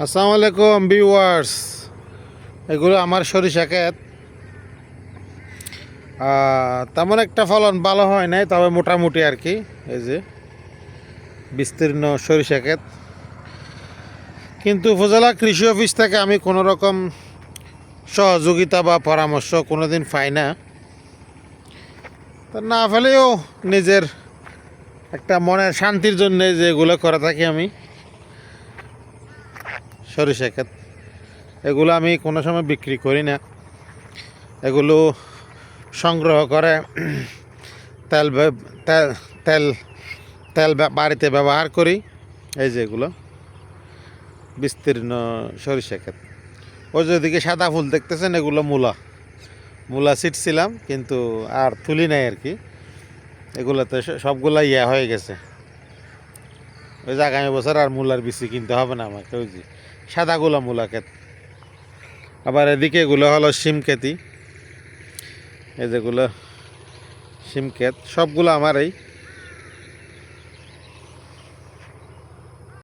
আসসালামু আলাইকুম ভিউয়ার্স, এগুলো আমার সরিষা ক্ষেত। তেমন একটা ফলন ভালো হয় নাই, তবে মোটামুটি আর কি। এই যে বিস্তীর্ণ সরিষা ক্ষেত, কিন্তু উপজেলা কৃষি অফিস থেকে আমি কোনো রকম সহযোগিতা বা পরামর্শ কোনোদিন পাই না। তা না পেলেও নিজের একটা মনের শান্তির জন্য যেগুলো করে থাকি আমি, সরিষা ক্ষেত এগুলো আমি কোনো সময় বিক্রি করি না। এগুলো সংগ্রহ করে তেল তেল তেল তেল বাড়িতে ব্যবহার করি। এই যে এগুলো বিস্তীর্ণ সরিষা ক্ষেত। ওই যেদিকে সাদা ফুল দেখতেছেন, এগুলো মূলা ছিটছিলাম, কিন্তু আর তুলি নাই আর কি। এগুলোতে সবগুলা হয়ে গেছে। ওই যে আগামী বছর আর মূলার বিচি কিনতে হবে না আমাকে। ওই যে সাদাগুলো মূলা ক্ষেত। আবার এদিকে এগুলো হলো শিম ক্ষেতি। এই যেগুলো শিম ক্ষেত, সবগুলো আমার এই